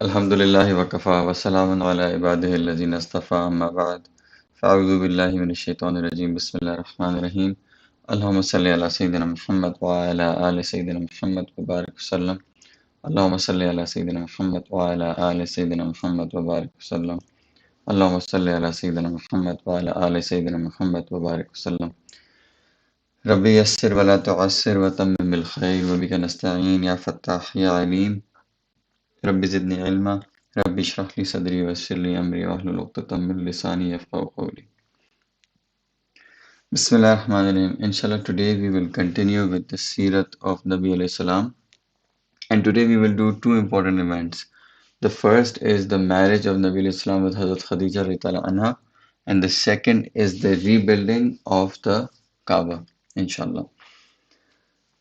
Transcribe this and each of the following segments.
Alhamdulillahi wa kafa wa salamun ala ibadihi alladhina astafa amma ba'd. Fa'udhu billahi minash shaitanir rajim. Bismillahir rahmanir rahim. Allahumma salli ala Sayyidina Muhammad wa ala ali Sayyidina Muhammad wa barik wa sallam. Allahumma salli ala Sayyidina Muhammad wa ala ali Sayyidina Muhammad wa barik wa sallam. Allahumma salli ala Sayyidina Muhammad wa ala ali Sayyidina Muhammad wa barik wa sallam. Rabbi yassir wa la tu'assir wa tammim bil khair wa bika nasta'in ya Fattah ya Alim. رب زدني علما رب اشرح لي صدري ويسر لي أمري واحلل عقدة من لساني يفقهوا قولي Bismillah ar-Rahman ar-Rahim. Inshallah, today we will continue with the Seerat of Nabi alayhi salam, and today we will do two important events. The first is the marriage of Nabi alayhi salam with Hazrat Khadija radhiyallahu anha, and the second is the rebuilding of the Kaabaa, inshallah.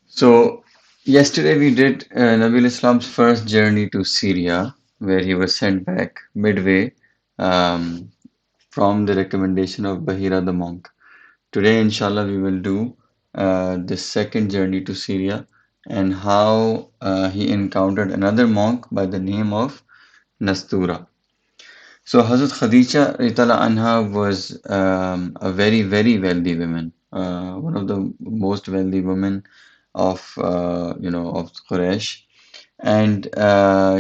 So, yesterday we did Nabi Islam's first journey to Syria, where he was sent back midway um, from the recommendation of Bahira the monk. Today, inshallah, we will do the second journey to Syria and how he encountered another monk by the name of Nastura. So, Hazrat Khadija Ritala Anha was a very, very wealthy woman, one of the most wealthy women of Quraysh, and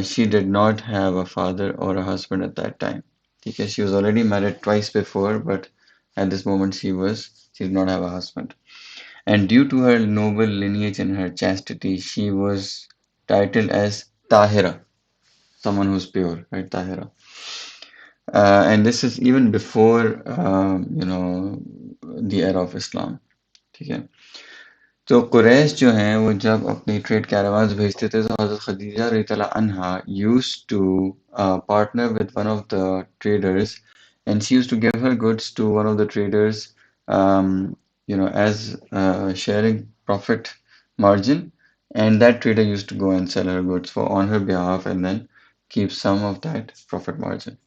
she did not have a father or a husband at that time. Because she was already married twice before, but at this moment she did not have a husband. And due to her noble lineage and her chastity, she was titled as Tahira, someone who's pure, right? Tahira. And this is even before the era of Islam. ठीक है. तो कुरैश जो हैं वो जब अपनी trade कैरावान्स भेजते थे तो हज़रत खदीजा रज़ियल्लाहु अन्हा used to partner with one of the traders, and she used to give her goods to one of the traders, as sharing profit margin, and that trader used to go and sell her goods for on her behalf and then keep some of that profit margin.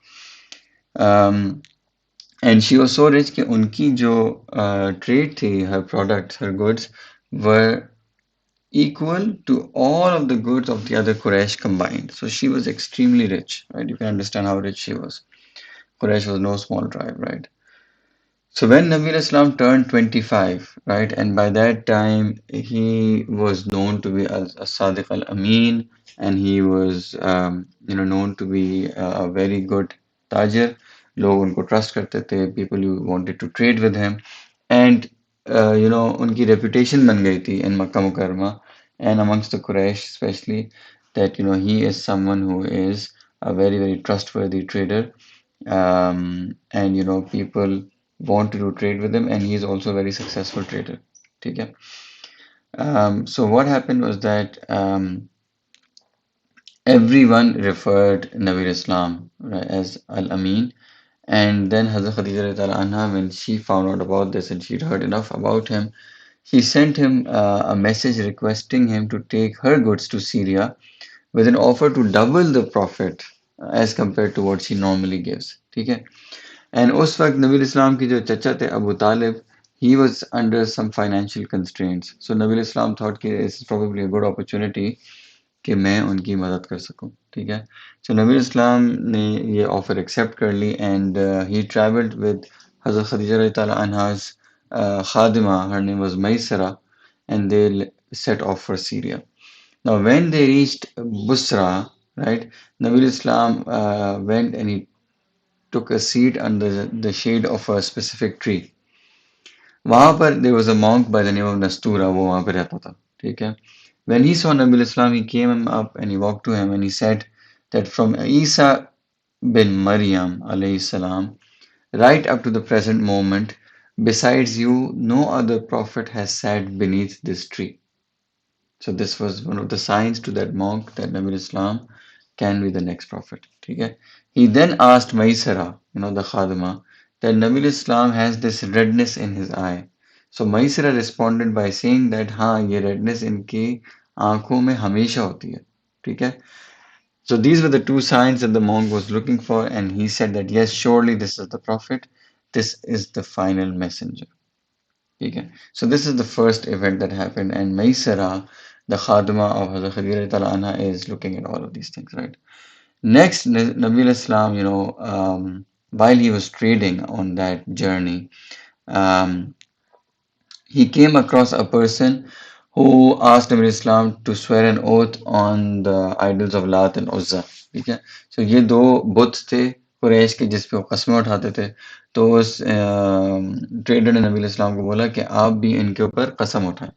And she was so rich कि उनकी जो trade थी, her products, her goods were equal to all of the goods of the other Quraysh combined. So she was extremely rich, right? You can understand how rich she was. Quraysh was no small tribe, right? So when Nabi Islam turned 25, right, and by that time he was known to be a Sadiq al-Amin, and he was, known to be a very good tajir. लोग उनको trust करते थे, people who wanted to trade with him, and उनकी reputation बन गई थी in Makkah Mukarramah and amongst the Quraysh especially, that he is someone who is a very very trustworthy trader, and people want to do trade with him, and he is also a very successful trader. ठीक है? So what happened was that everyone referred Nabi Islam, right, as Al-Amin, and then Hazrat Khadija radiallahu anha, when she found out about this and she'd heard enough about him, she sent him a message requesting him to take her goods to Syria with an offer to double the profit as compared to what she normally gives. ठीक है? And उस वक्त नबी इस्लाम की जो चचा थे Abu Talib, he was under some financial constraints. So Nabi Islam thought कि this is probably a good opportunity कि मैं उनकी मदद कर सकूं. ठीक है? So Nabi Islam ने ये offer accept कर ली, and he traveled with Hazrat Khadija radiallahu anha's khadima. Her name was Maysara, and they set off for Syria. Now when they reached Busra, right, Nabi Islam went and he took a seat under the shade of a specific tree. वहां पर there was a monk by the name of Nastura, वो वहां पे रहता था. ठीक है? When he saw Nabi Islam, he came up and he walked to him and he said that from Isa bin Maryam alayhi salam right up to the present moment, besides you, no other prophet has sat beneath this tree. So this was one of the signs to that monk that Nabi Islam can be the next prophet. ठीक है? He then asked Maisara, the Khadima, that Nabi Islam has this redness in his eye. So Maisara responded by saying that हाँ ये redness इनकी आंखों में हमेशा होती है. ठीक है? So these were the two signs that the monk was looking for, and he said that yes, surely this is the prophet. This is the final messenger. Okay. So this is the first event that happened, and Maisara, the Khadima of Hazrat Khadija anha, is looking at all of these things, right? Next, Nabi Islam, while he was trading on that journey, um, he came across a person who asked Nabi Islam to swear an oath on the idols of Lat and Uzza. ठीक है, so ये दो बुत थे कुरैश के जिस पे वो कस्में उठाते थे. तो उस ट्रेडर ने नबी इस्लाम को बोला कि आप भी इनके ऊपर कसम उठाएं.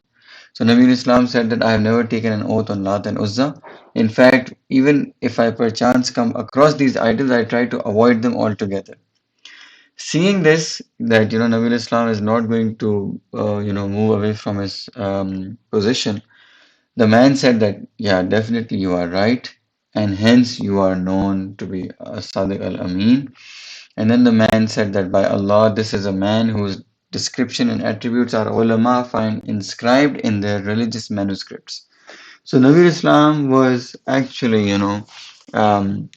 So Nabi Islam said that I have never taken an oath on Lat and Uzza. In fact, even if I perchance come across these idols, I try to avoid them altogether. Seeing this, that Nabi Islam is not going to move away from his position, the man said that, yeah, definitely you are right, and hence you are known to be a Sadiq al-Amin. And then the man said that by Allah, this is a man whose description and attributes our ulama find inscribed in their religious manuscripts. So Nabi Islam was actually, um,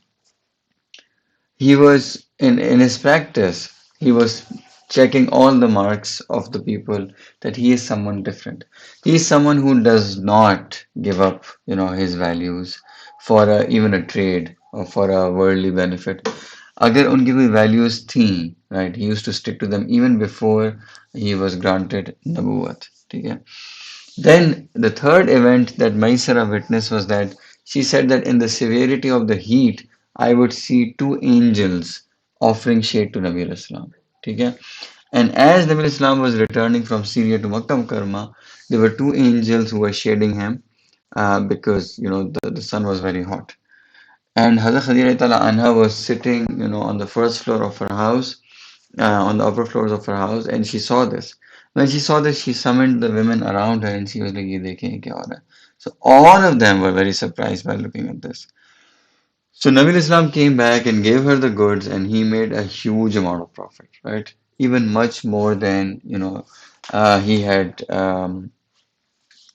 he was in his practice, he was checking all the marks of the people that he is someone different. He is someone who does not give up, his values for even a trade or for a worldly benefit. अगर उनकी कोई values थी, right, he used to stick to them even before he was granted नबूवत. ठीक है. Then the third event that Maisara witnessed was that she said that in the severity of the heat, I would see two angels offering shade to Nabi Islam. ठीक है? And as Nabi Islam was returning from Syria to Makkah Mukarramah, there were two angels who were shading him because the sun was very hot. And Hazrat Khadija Ta'ala Anha was sitting, on the first floor of her house, on the upper floors of her house, and she saw this. When she saw this, she summoned the women around her and she was like, "Ye dekhen, ye kya ho raha hai?" So all of them were very surprised by looking at this. So Nabi Islam came back and gave her the goods, and he made a huge amount of profit, right? Even much more than he had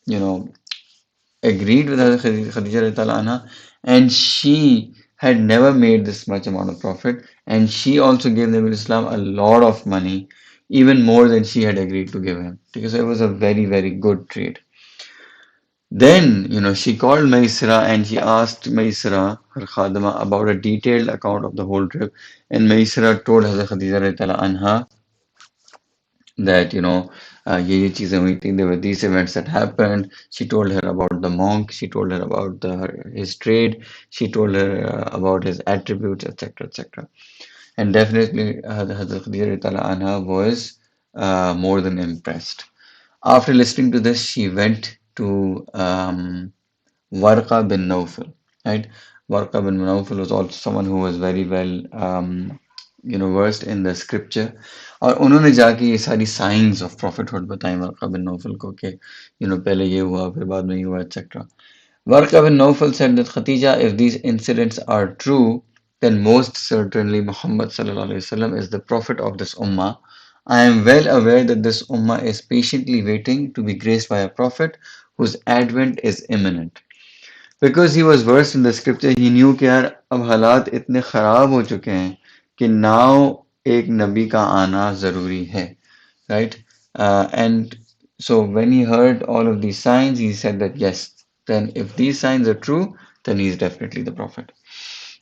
you know agreed with Hazrat Khadija radiallahu anha, and she had never made this much amount of profit, and she also gave Nabi Islam a lot of money, even more than she had agreed to give him, because it was a very, very good trade. Then, she called Maisra and she asked Maisra, her khadama, about a detailed account of the whole trip. And Maisra told Hazrat Khadija radiallahu anha that ये चीजें हुई थी, there were these events that happened. She told her about the monk, she told her about his trade, she told her about his attributes, etc., etc. And definitely Hazrat Khadija Radiallahu Anha was more than impressed. After listening to this, she went to Warqa bin Nawfal, right? Warqa bin Nawfal was also someone who was very well, versed in the scripture. और उन्होंने जाके ये सारी signs of prophethood बताई वर्का बिन Naufal को कि पहले ये हुआ फिर बाद में ये हुआ etc. Warqa bin Nawfal said that Khatija, if these incidents are true, then most certainly Muhammad sallallahu alaihi wasallam is the prophet of this ummah. I am well aware that this ummah is patiently waiting to be graced by a prophet whose advent is imminent. Because he was versed in the scripture, he knew कि यार अब हालात इतने खराब हो चुके हैं कि now एक नबी का आना जरूरी है, right? And so when he heard all of these signs, he said that yes, then if these signs are true, then he is definitely the prophet.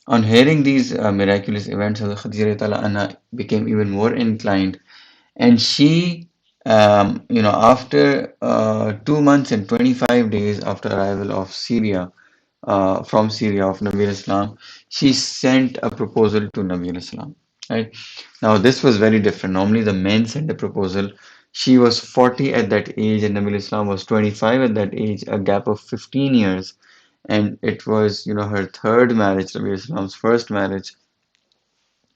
On hearing these miraculous events, Hazrat Khadija Ta'ala Anha became even more inclined, and she, after 2 months and 25 days after arrival of Syria, from Syria of Nabi Islam, she sent a proposal to Nabi Islam. Right now, this was very different. Normally, the men sent a proposal. She was 40 at that age, and Nabi Islam was 25 at that age, a gap of 15 years. And it was, her third marriage, Nabi Islam's first marriage.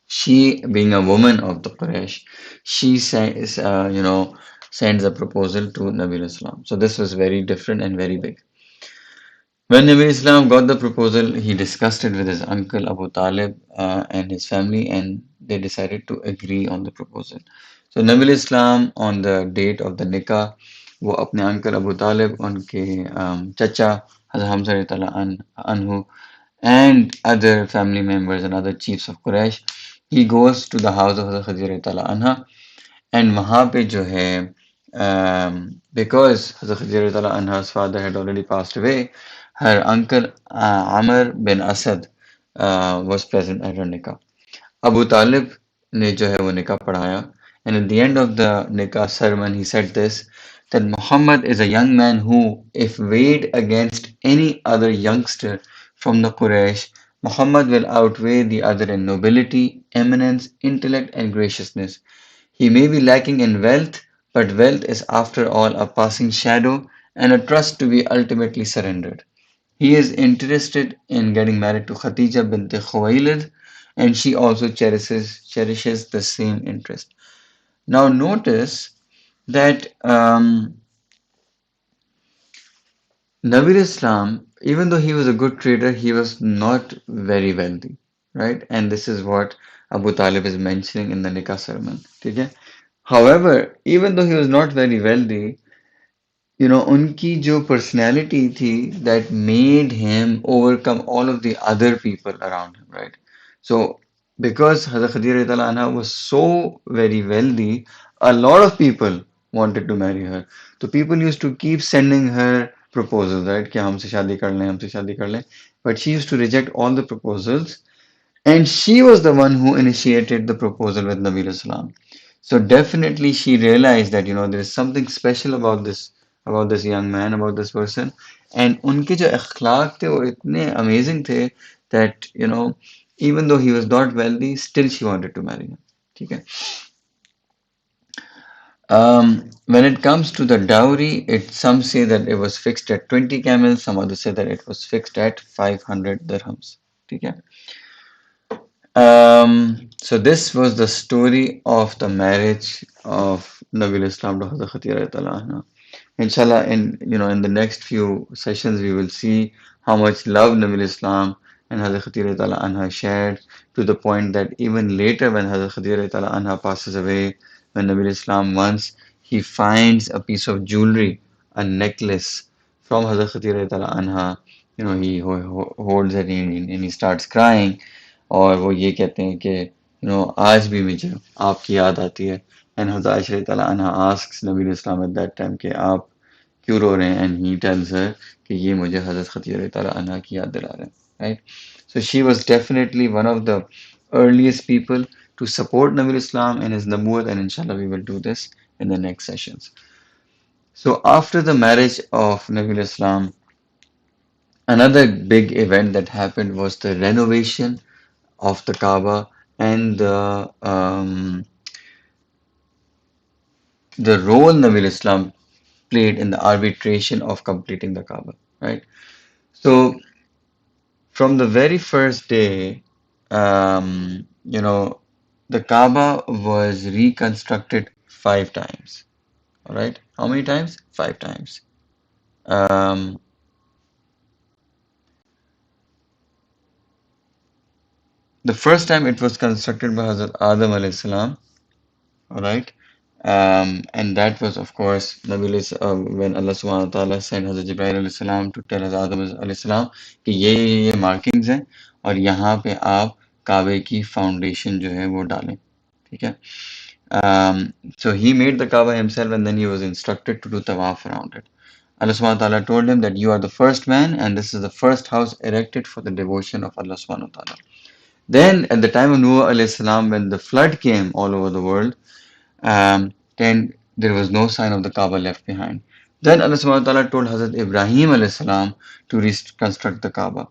She, being a woman of the Quraysh, she says, sends a proposal to Nabi Islam. So this was very different and very big. When Nabi Islam got the proposal, he discussed it with his uncle Abu Talib and his family, and they decided to agree on the proposal. So Nabi Islam, on the date of the nikah, वो अपने uncle Abu Talib, उनके chacha Hazrat Hamza रज़ियल्लाहु anhu, and other family members and other chiefs of Quraysh, he goes to the house of Hazrat Khadija रज़ियल्लाहु anha, and वहाँ पे जो है, because Hazrat Khadija रज़ियल्लाहु anha's father had already passed away, her uncle Amr bin Asad was present at her nikah. Abu Talib ने जो है वो निकाह पढ़ाया, and at the end of the nikah ceremony he said this, that Muhammad is a young man who, if weighed against any other youngster from the Quraysh, Muhammad will outweigh the other in nobility, eminence, intellect, and graciousness. He may be lacking in wealth, but wealth is after all a passing shadow and a trust to be ultimately surrendered. He is interested in getting married to Khadija bint Khuwailid, and she also cherishes the same interest. Now notice that Nabi Islam, even though he was a good trader, he was not very wealthy, right? And this is what Abu Talib is mentioning in the Nikah sermon. Okay? However, even though he was not very wealthy, उनकी जो personality थी that made him overcome all of the other people around him, right? So because Hazrat Khadija radiallahu anha was so very wealthy, a lot of people wanted to marry her. So people used to keep sending her proposals, right? कि हमसे शादी कर लें, हमसे शादी कर लें. But she used to reject all the proposals, and she was the one who initiated the proposal with Nabi Islam. So definitely she realized that there is something special about this young man, about this person. And उनके जो अखलाक थे वो इतने amazing थे that even though he was not wealthy, still she wanted to marry him. ठीक है? When it comes to the dowry, some say that it was fixed at 20 camels, some others say that it was fixed at 500 dirhams. ठीक है? So this was the story of the marriage of Nabi Islam to Hazrat Khadija radiallahu anha. Inshallah, in the next few sessions, we will see how much love Nabi Islam and Hazrat Khadija radiallahu anha shared, to the point that even later, when Hazrat Khadija radiallahu anha passes away, when Nabi Islam once he finds a piece of jewelry, a necklace from Hazrat Khadija radiallahu anha, he holds it and he starts crying. और वो ये कहते हैं कि आज भी मुझे आपकी याद आती है. एंड हज़रत आयशा ताला अन्हा asks Nabi Islam at that time कि आप क्यों रो रहे हैं, एंड ही टेल्स हर कि ये मुझे हज़रत खदीजा ताला अन्हा की याद दिला रहे हैं, right? So she was definitely one of the earliest people to support Nabi Islam and his Nabuwwat, and inshallah we will do this in the next sessions. So after the marriage of Nabi Islam, another big event that happened was the renovation of the Kaaba and the role Nabi Islam played in the arbitration of completing the Kaaba, right? So from the very first day, the Kaaba was reconstructed 5 times. All right, how many times? 5 times. Um, the first time it was constructed by Hazrat Adam alayhi salam. All right. And that was, of course, when Allah subhanahu wa ta'ala sent Hazrat Jibreel alayhi salam to tell Hazrat Adam alayhi salam कि ये markings हैं और यहाँ पे आप काबे की foundation जो है वो डालें. ठीक है? So he made the Kaaba himself, and then he was instructed to do tawaf around it. Allah subhanahu wa ta'ala told him that you are the first man, and this is the first house erected for the devotion of Allah subhanahu wa ta'ala. Then at the time of Noah alayhi salam, when the flood came all over the world, then there was no sign of the Kaaba left behind. Then Allah subhanahu wa ta'ala told Hazrat Ibrahim alayhi salam to reconstruct the Kaaba.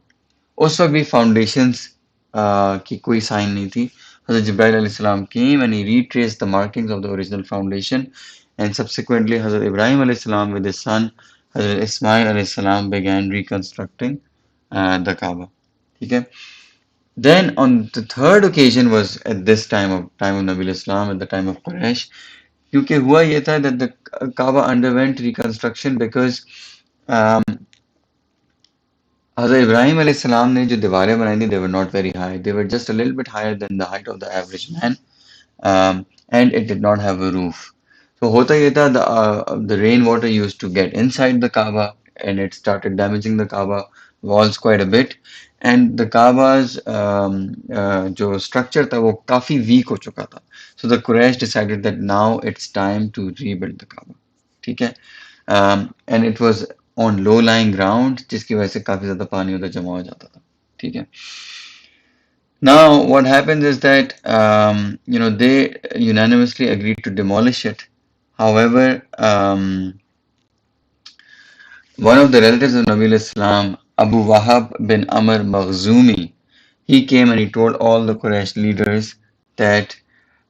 उस वक्त भी foundations की कोई sign नहीं थी. Hazrat Jibreel alayhi salam came and he retraced the markings of the original foundation, and subsequently Hazrat Ibrahim alayhi salam with his son Hazrat Ismail alayhi salam began reconstructing the Kaaba. Okay? Then on the third occasion was at this time of Nabi Islam, at the time of Quraysh. क्योंकि हुआ ये था that the Kaaba underwent reconstruction because Hazrat Ibrahim alayhi salam ने जो दीवारें बनाई थी, they were not very high. They were just a little bit higher than the height of the average man, and it did not have a roof. So होता ये था, the rainwater used to get inside the Kaaba, and it started damaging the Kaaba walls quite a bit. And the Kaaba's जो structure था वो काफी weak हो चुका था. So the Quraysh decided that now it's time to rebuild the Kaaba. ठीक है? And it was on low-lying ground, जिसकी वजह से काफी ज्यादा पानी उधर जमा हो जाता था. ठीक है? Now, what happens is that they unanimously agreed to demolish it. However, one of the relatives of Nabi Islam, Abu Wahab bin Amr Makhzumi, he came and he told all the Quraysh leaders that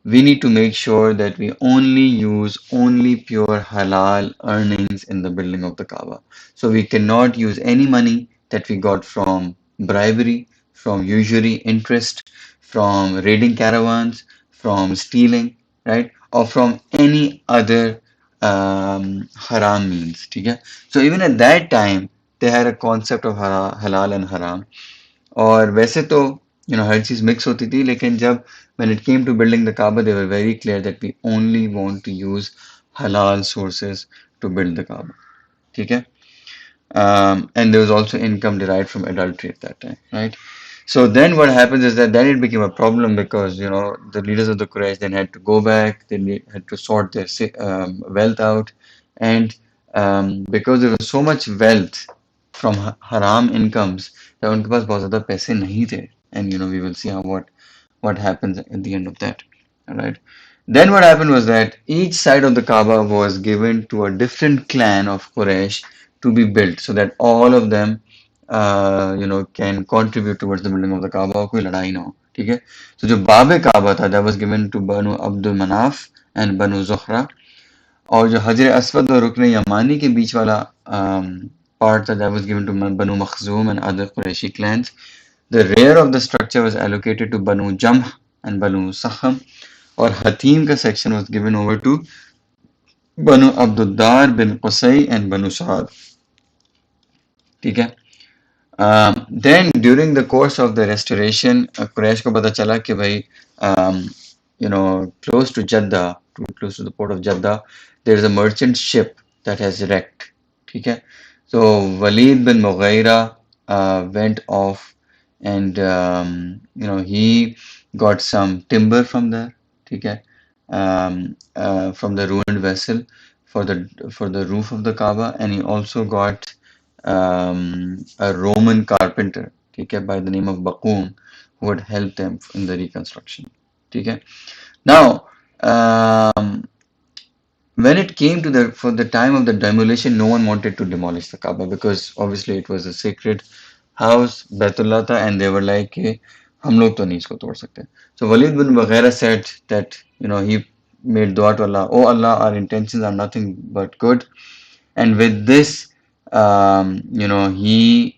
we need to make sure that we only use only pure halal earnings in the building of the Kaaba. So we cannot use any money that we got from bribery, from usury, interest, from raiding caravans, from stealing, right? Or from any other haram means. Okay? So even at that time, they had a concept of halal and haram. और वैसे तो हर चीज mix होती थी लेकिन जब when it came to building the Kaaba they were very clear that we only want to use halal sources to build the Kaaba. ठीक है? And there was also income derived from adultery at that time, right? So then what happens is that then it became a problem because the leaders of the Quraysh then had to go back, had to sort their wealth out, and because there was so much wealth from haram incomes that उनके पास बहुत ज़्यादा पैसे नहीं थे, and we will see how what happens at the end of that. All right. Then what happened was that each side of the Kaaba was given to a different clan of Quraysh to be built so that all of them can contribute towards the building of the Kaaba और कोई लड़ाई ना हो. ठीक है. So जो बाब Kaaba था that was given to Banu Abdul Manaf and Banu Zuhra, और जो हजर अस्वद और रुकन यमानी के बीच वाला part that was given to Banu Makhzum and other Qurayshi clans. The rear of the structure was allocated to Banu Jamh and Banu Sakham, और हतीम का section was given over to Banu Abduddar bin Qusay and Banu Saad. ठीक है? Then during the course of the restoration, Quraysh को पता चला कि भाई close to Jeddah, close to the port of Jeddah, there is a merchant ship that has wrecked. ठीक है? So Walid bin Mughira went off and he got some timber from there. ठीक है? From the ruined vessel for the roof of the Kaaba, and he also got a Roman carpenter, ठीक है, by the name of Baqum, who would help them in the reconstruction. ठीक है? Now, when it came to for the time of the demolition, no one wanted to demolish the Kaaba because obviously it was a sacred house, Baitullah tha, and they were like, "Hey, हम लोग तो नहीं इसको तोड़ सकते." So Walid bin Mughira said that he made dua to Allah, "Oh Allah, our intentions are nothing but good." And with this, he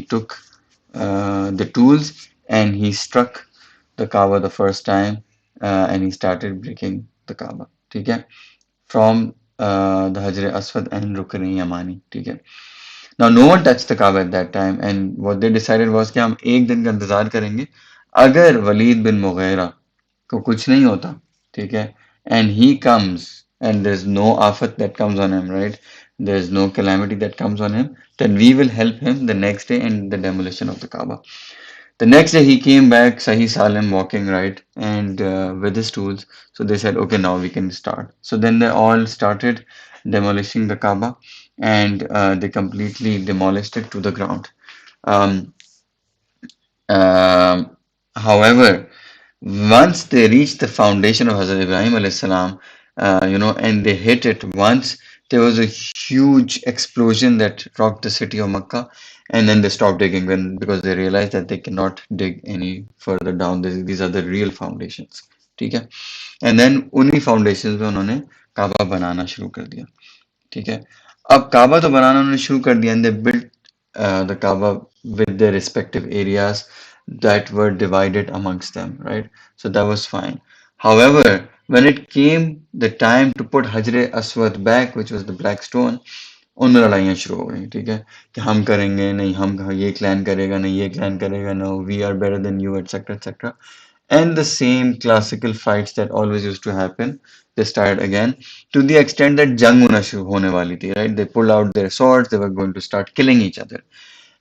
took the tools and he struck the Kaaba the first time, and he started breaking the Kaaba. ठीक है? From the Hajar Aswad and Rukn Yamani. ठीक है? Now no one touched the Kaaba at that time, and what they decided was कि हम एक दिन का इंतजार करेंगे. अगर वलीद बिन मुगैरा को कुछ नहीं होता, ठीक है, and he comes and there's no afat that comes on him, right? There's no calamity that comes on him, then we will help him the next day in the demolition of the Kaaba. The next day he came back, Sahih Salim, walking, right, and with his tools. So they said, okay, now we can start. So then they all started demolishing the Kaaba, and they completely demolished it to the ground. Um, However, once they reached the foundation of Hazrat Ibrahim alayhi salam, and they hit it once, there was a huge explosion that rocked the city of Makkah, and then they stopped digging because they realized that they cannot dig any further down. These are the real foundations. ठीक है? And then उन्हीं foundations में उन्होंने काबा बनाना शुरू कर दिया. ठीक है? अब काबा तो बनाना उन्होंने शुरू कर दिया, and they built the Kaaba with their respective areas that were divided amongst them, right? So that was fine. However, when it came the time to put Hajr Aswad back, which was the black stone, उनमें लड़ाइयाँ शुरू हो गई. ठीक है, कि हम करेंगे नहीं, हम ये क्लैन करेगा नहीं, ये क्लैन करेगा, no, we are better than you, etc., etc. And the same classical fights that always used to happen, they started again, to the extent that जंग होना शुरू होने वाली थी, right? They pulled out their swords, they were going to start killing each other.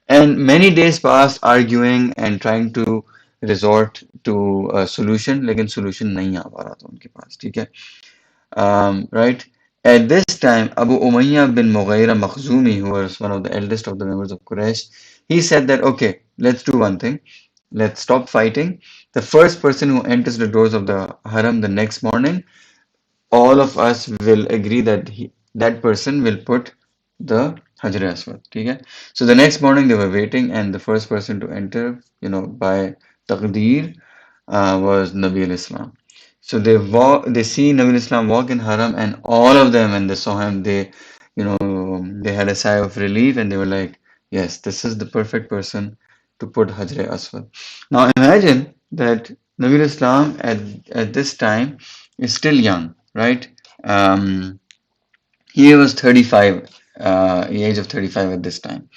And many days passed arguing and trying to resort to a solution, लेकिन solution नहीं आ पा रहा था उनके पास. ठीक है? Right? At this time, Abu Umayyah bin Mughira Makhzumi, who was one of the eldest of the members of Quraysh, he said that, okay, let's do one thing. let's stop fighting. The first person who enters the doors of the haram the next morning, all of us will agree that that person will put the Hajar Aswad. Okay? So the next morning they were waiting, and the first person to enter, by Taqdeer, was Nabi al-Islam. So they see Nabi al-Islam walk in Haram, and all of them, when they saw him, they had a sigh of relief, and they were like, yes, this is the perfect person to put Hajar Aswad. Now imagine that Nabi al-Islam at this time is still young, right? Um, he was 35, the age of 35 at this time.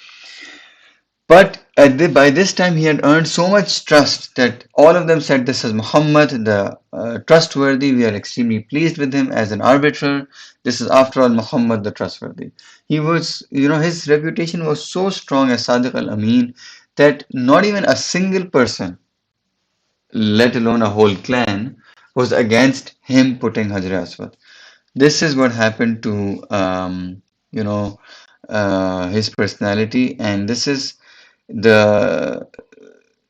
But by this time, he had earned so much trust that all of them said, this is Muhammad, the trustworthy. We are extremely pleased with him as an arbiter. This is, after all, Muhammad, the trustworthy. His reputation was so strong as Sadiq al-Amin that not even a single person, let alone a whole clan, was against him putting Hajar Aswad. This is what happened to you know his personality, and this is the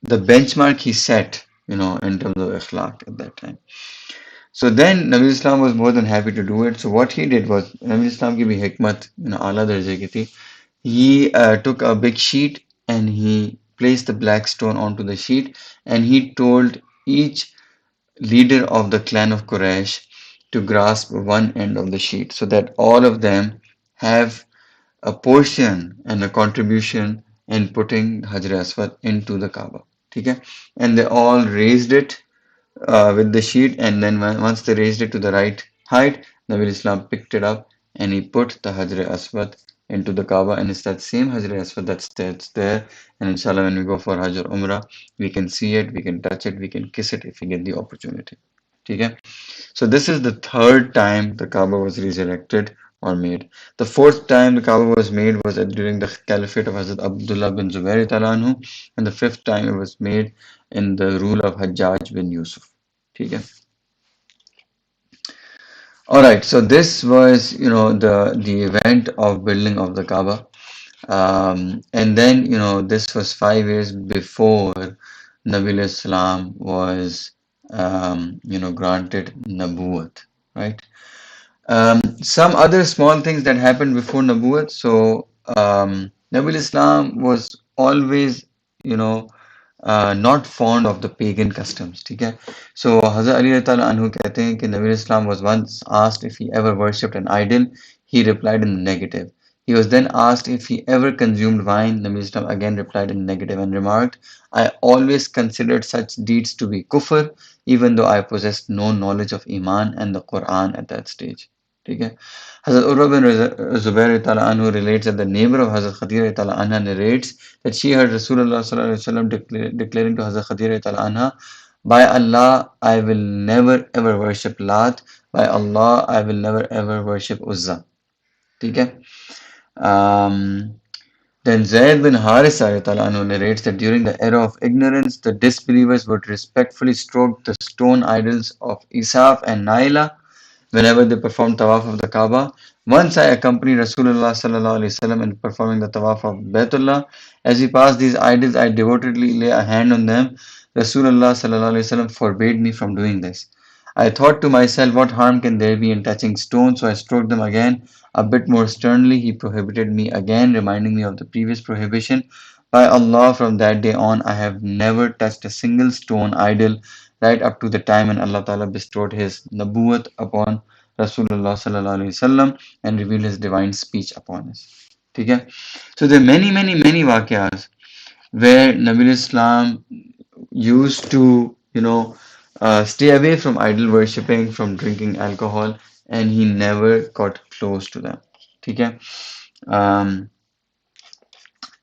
the benchmark he set, in terms of akhlaq at that time. So then Nabi Islam was more than happy to do it. So what he did was, Nabi Islam ki bhi hikmat, ala darje ki thi. He took a big sheet and he placed the black stone onto the sheet, and he told each leader of the clan of Quraysh to grasp one end of the sheet so that all of them have a portion and a contribution in putting Hajar Aswad into the Kaaba. Okay? And they all raised it with the sheet, and then once they raised it to the right height, Nabi Islam picked it up and he put the Hajar Aswad into the Kaaba, and it's that same Hajar Aswad that's there. And inshallah, when we go for Hajj or Umrah, we can see it, we can touch it, we can kiss it if we get the opportunity. Okay? So this is the third time the Kaaba was resurrected or made. The fourth time the Kaaba was made was during the Caliphate of Hazrat Abdullah bin Zubair Talanhu, and the fifth time it was made in the rule of Hajjaj bin Yusuf. Okay. All right. So this was, the event of building of the Kaaba, and then this was 5 years before Nabi Islam was granted Nabuwat, right? Some other small things that happened before Nabuwat. So Nabi Islam was always, you know, not fond of the pagan customs. ठीक है? So Hazrat Ali Ta'ala Anhu कहते हैं कि Nabi Islam was once asked if he ever worshipped an idol. He replied in the negative. He was then asked if he ever consumed wine. Nabi Islam again replied in the negative and remarked, I always considered such deeds to be kufr, even though I possessed no knowledge of Iman and the Quran at that stage. ठीक है? Hazrat Urwa bin Zubair Ta'ala Anhu relates that the neighbor of Hazrat Khadija Ta'ala Anha narrates that she heard Rasulullah Sallallahu Alaihi Wasallam declaring to Hazrat Khadija Ta'ala Anha, by Allah, I will never ever worship Lat. By Allah, I will never ever worship Uzza. ठीक है? Um, then Zayd bin Harisa Ta'ala Anhu narrates that during the era of ignorance, the disbelievers would respectfully stroke the stone idols of Isaf and Naila whenever they performed tawaf of the Kaaba. Once I accompanied Rasulullah sallallahu alaihi wasallam in performing the tawaf of Baitullah. As we passed these idols, I devotedly lay a hand on them. Rasulullah sallallahu alaihi wasallam forbade me from doing this. I thought to myself, what harm can there be in touching stones? So I stroked them again, a bit more sternly. He prohibited me again, reminding me of the previous prohibition. By Allah, from that day on, I have never touched a single stone idol, right up to the time when Allah Ta'ala bestowed His Nabuwat upon Rasulullah Sallallahu Alaihi Wasallam and revealed His divine speech upon us. Okay? So there are many, many, many waqias where Nabi Islam used to, stay away from idol worshipping, from drinking alcohol, and he never got close to them. Okay? Um,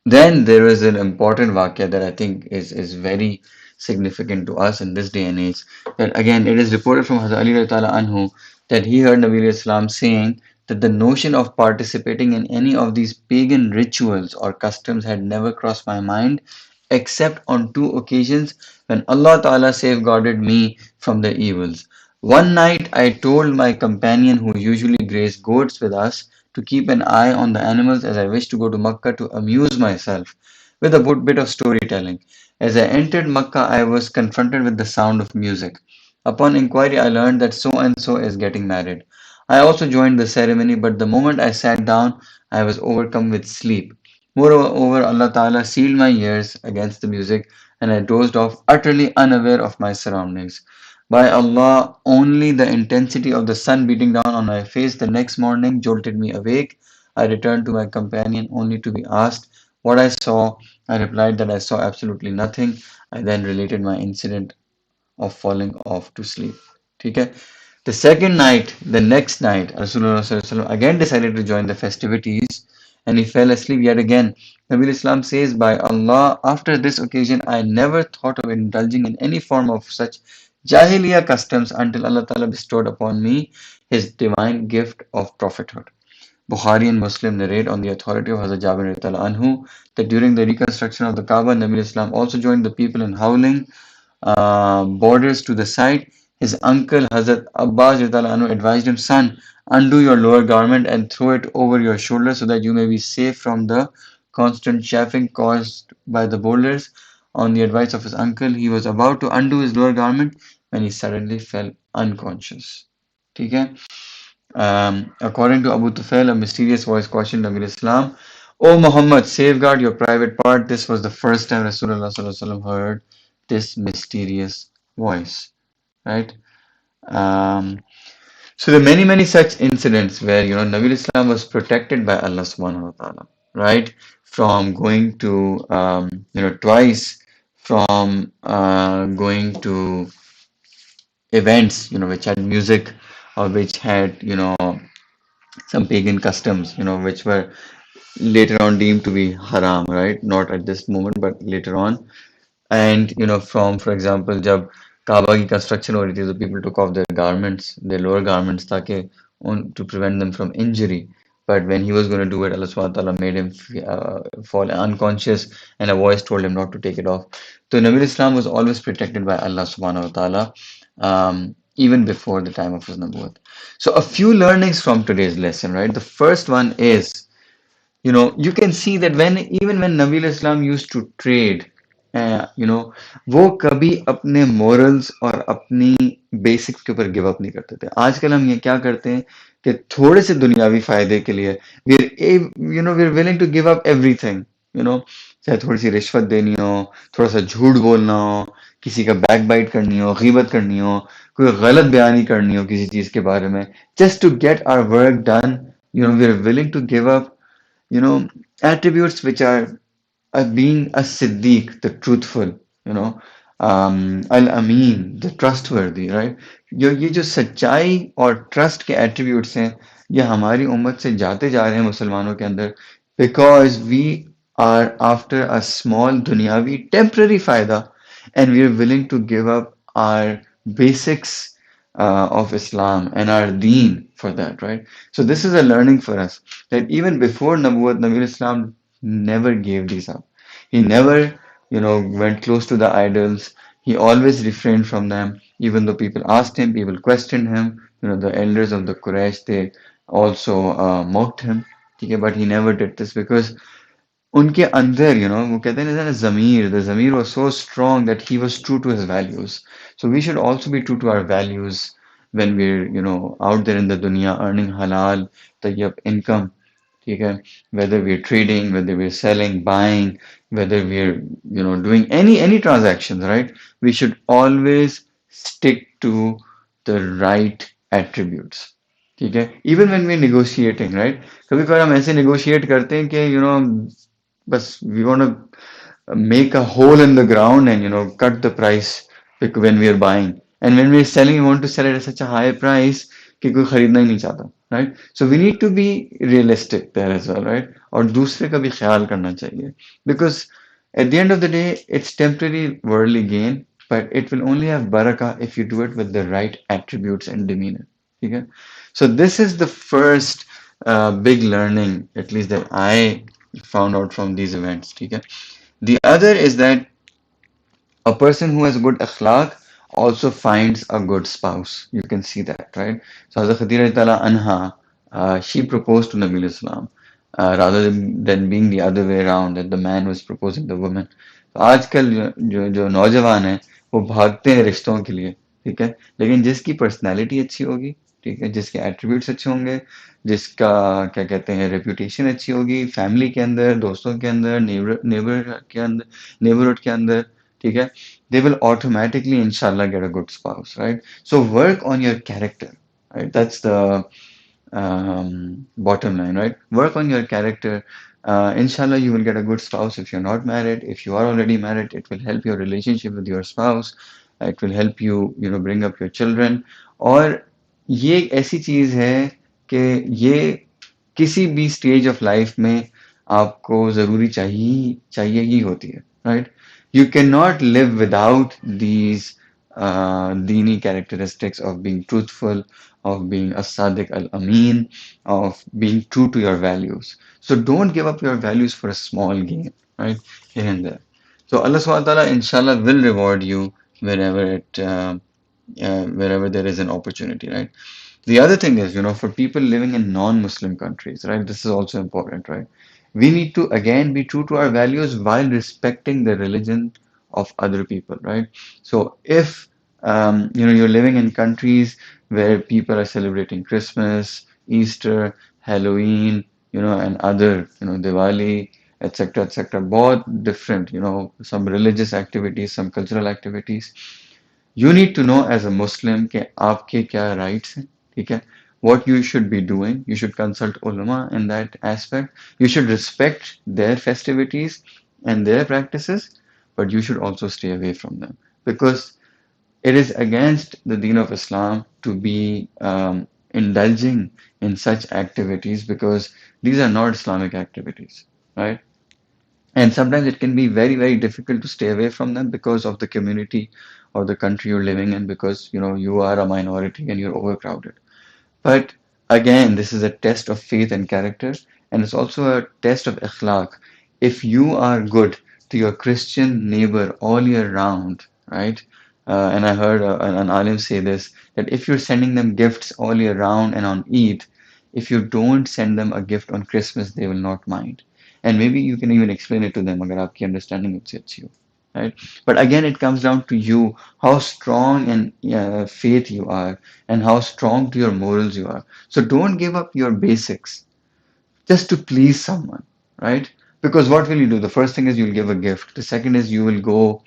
then there is an important vakya that I think is very significant to us in this day and age. That again, it is reported from Hazrat Ali Ta'ala Anhu that he heard Nabi Islam saying that the notion of participating in any of these pagan rituals or customs had never crossed my mind except on two occasions when Allah Ta'ala safeguarded me from the evils. One night I told my companion who usually grazed goats with us to keep an eye on the animals as I wished to go to Makkah to amuse myself. with a bit of storytelling. As I entered Makkah, I was confronted with the sound of music. Upon inquiry, I learned that so and so is getting married. I also joined the ceremony, but the moment I sat down, I was overcome with sleep. Moreover, Allah Ta'ala sealed my ears against the music, and I dozed off, utterly unaware of my surroundings. By Allah, only the intensity of the sun beating down on my face the next morning jolted me awake. I returned to my companion only to be asked what I saw. I replied that I saw absolutely nothing. I then related my incident of falling off to sleep. Okay? The second night, the next night, Rasulullah Sallallahu Alaihi Wasallam again decided to join the festivities and he fell asleep yet again. Nabi Islam says, by Allah, after this occasion, I never thought of indulging in any form of such Jahiliyyah customs until Allah Ta'ala bestowed upon me His divine gift of prophethood. Bukhari and Muslim narrate on the authority of Hazrat Jabir anhu that during the reconstruction of the Kaaba, Nabi Islam also joined the people in howling borders to the side. His uncle Hazrat Abbas anhu advised him, son, undo your lower garment and throw it over your shoulder so that you may be safe from the constant chafing caused by the boulders. On the advice of his uncle, he was about to undo his lower garment when he suddenly fell unconscious. ठीक है? According to Abu Tufail, a mysterious voice questioned Nabi Islam, O Muhammad, safeguard your private part. This was the first time Rasulullah Sallallahu Alaihi Wasallam heard this mysterious voice, right? Um, so there are many, many such incidents where, Nabi Islam was protected by Allah subhanahu wa ta'ala, right? From going to, twice from going to events, which had music or which had, some pagan customs, which were later on deemed to be haram, right? Not at this moment, but later on. And from for example, जब काबा की construction हो रही थी, so people took off their garments, their lower garments, ताकि to prevent them from injury. But when he was going to do it, Allah subhanahu wa ta'ala made him fall unconscious, and a voice told him not to take it off. So Nabi Islam was always protected by Allah subhanahu wa ta'ala, even before the time of his nubuwwat. So a few learnings from today's lesson, right? The first one is, you can see that when Nabi Islam used to trade, वो कभी अपने morals और अपनी basics के ऊपर give up नहीं करते थे. आजकल हम ये क्या करते हैं कि थोड़े से दुनियावी फायदे के लिए we're willing to give up everything, चाहे थोड़ी सी रिश्वत देनी हो, थोड़ा सा झूठ बोलना हो, किसी का बैक बाइट करनी हो, गीबत करनी हो, कोई गलत बयानी करनी हो किसी चीज के बारे में, just to get our work done, we're willing to give up attributes which are being a Siddiq, the truthful, Al-Amin, the trustworthy, right? ये जो सच्चाई और ट्रस्ट के एट्रीब्यूट्स हैं, ये हमारी उम्मत से जाते जा रहे हैं मुसलमानों के अंदर, because we are after a small दुनियावी temporary फायदा, and we are willing to give up our basics of Islam and our deen for that, right? So this is a learning for us that even before Nabuwat, Nabi Islam never gave these up. He never, went close to the idols. He always refrained from them. Even though people asked him, people questioned him. The elders of the Quraysh, they also mocked him. Okay, but he never did this because उनके अंदर, वो कहते हैं ना ज़मीर, the Zamir was so strong that he was true to his values. So we should also be true to our values when we're, out there in the dunya earning halal, tayyib income. ठीक है? Whether we're trading, whether we're selling, buying, whether we're, doing any transactions, right? We should always stick to the right attributes. ठीक है? Even when we're negotiating, right? कभी कभार हम ऐसे negotiate करते हैं कि, but we want to make a hole in the ground and cut the price when we are buying, and when we are selling we want to sell it at such a high price कि कोई खरीदना ही नहीं चाहता, right? So we need to be realistic there as well, right? और दूसरे का भी ख्याल करना चाहिए, because at the end of the day it's temporary worldly gain, but it will only have barakah if you do it with the right attributes and demeanor. Okay? So this is the first big learning, at least that I found out from these events. Okay? The other is that a person who has good akhlaq also finds a good spouse. You can see that, right? So Hazrat Khadija anha, she proposed to Nabi Islam. rather than being the other way around, that the man was proposing the woman. तो आजकल जो नौजवान हैं वो भागते हैं रिश्तों के लिए, ठीक है, लेकिन जिसकी पर्सनैलिटी अच्छी होगी, ठीक है, जिसके एट्रीब्यूट्स अच्छे होंगे, जिसका क्या कहते हैं रेपुटेशन अच्छी होगी फैमिली के अंदर, दोस्तों के अंदर, नेबरहुड के अंदर, ठीक है, they will automatically inshallah get a good spouse, right? So work on your character, right? That's the bottom line, right? Work on your character. Inshallah, you will get a good spouse if you're not married. If you are already married, it will help your relationship with your spouse. It will help you, bring up your children. और ये एक ऐसी चीज है कि ये किसी भी स्टेज ऑफ लाइफ में आपको जरूरी चाहिए चाहिए ही होती है, right? You can not live without these दीनी characteristics of being truthful, of being a sadiq al-amin, of being true to your values. So don't give up your values for a small gain, right? Here and there. So Allah subhanahu wa ta'ala inshallah will reward you wherever wherever there is an opportunity, right? The other thing is, for people living in non-Muslim countries, right, this is also important, right? We need to again be true to our values while respecting the religion of other people, right? So if you're living in countries where people are celebrating Christmas, Easter, Halloween, and other, Diwali, etc., etc., both different, some religious activities, some cultural activities. You need to know as a Muslim कि आपके क्या rights हैं, ठीक है? What you should be doing. You should consult ulama in that aspect. You should respect their festivities and their practices, but you should also stay away from them because it is against the deen of Islam to be indulging in such activities because these are not Islamic activities, right? And sometimes it can be very, very difficult to stay away from them because of the community or the country you're living in because you are a minority and you're overcrowded. But again, this is a test of faith and character, and it's also a test of akhlaq. If you are good to your Christian neighbor all year round, right? And I heard an alim say this, that if you're sending them gifts all year round and on Eid, if you don't send them a gift on Christmas, they will not mind. And maybe you can even explain it to them अगर आपकी understanding उससे अच्छी हो, right? But again, it comes down to you, how strong and faith you are, and how strong to your morals you are. So don't give up your basics just to please someone, right? Because what will you do? The first thing is you'll give a gift. The second is you will go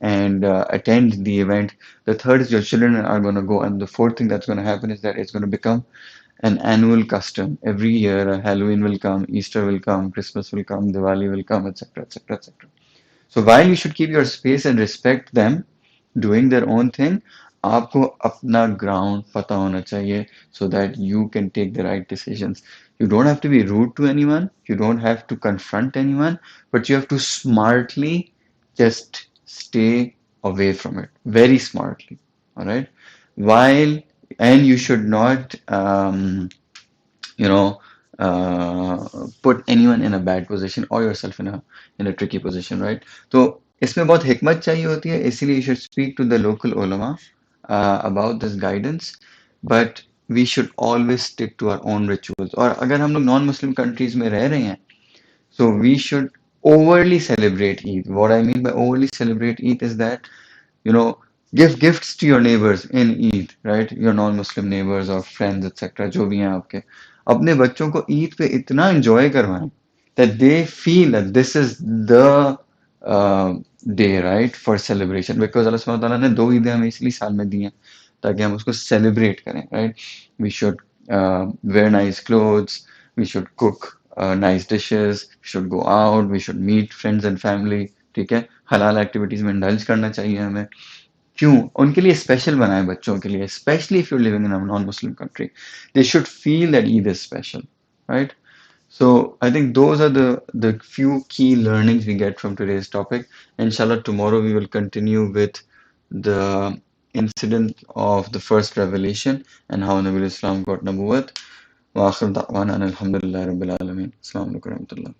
and attend the event. The third is your children are going to go. And the fourth thing that's going to happen is that it's going to become an annual custom. Every year, Halloween will come, Easter will come, Christmas will come, Diwali will come, etc., etc., etc. So while you should keep your space and respect them doing their own thing, आपको अपना ground पता होना चाहिए so that you can take the right decisions. You don't have to be rude to anyone. You don't have to confront anyone, but you have to smartly just stay away from it. Very smartly. All right. While, and you should not, you know, put anyone in a bad position or yourself in a tricky position, right? तो इसमें बहुत हिकमत चाहिए होती है, इसीलिए you should speak to the local ulama about this guidance, but we should always stick to our own rituals. और अगर हम लोग non-Muslim countries में रह रहे हैं, so we should overly celebrate Eid. What I mean by overly celebrate Eid is that give gifts to your neighbors in Eid, right? Your non-Muslim neighbors or friends, etc. जो भी हैं आपके, अपने बच्चों को ईद पे इतना enjoy करवाएं that they feel that this is the day, right, for celebration. Because Allah subhanahu wa ta'ala ने दो ईदें हमें इसलिए साल में दी हैं ताकि हम उसको celebrate करें, right? We should wear nice clothes, we should cook nice dishes, we should go out, we should meet friends and family, ठीक है? हलाल एक्टिविटीज में इंडल्ज करना चाहिए हमें. क्यों उनके लिए स्पेशल बनाए बच्चों के लिए specially if you living in a non Muslim country they should feel that Eid is special right so I think those are the few key learnings we get from today's topic. Inshallah tomorrow we will continue with the incident of the first revelation and how Nabi Islam got Nabuwat wa akhir da'wana alhamdulillahi rabbil alamin. Assalamu alaikum warahmatullah.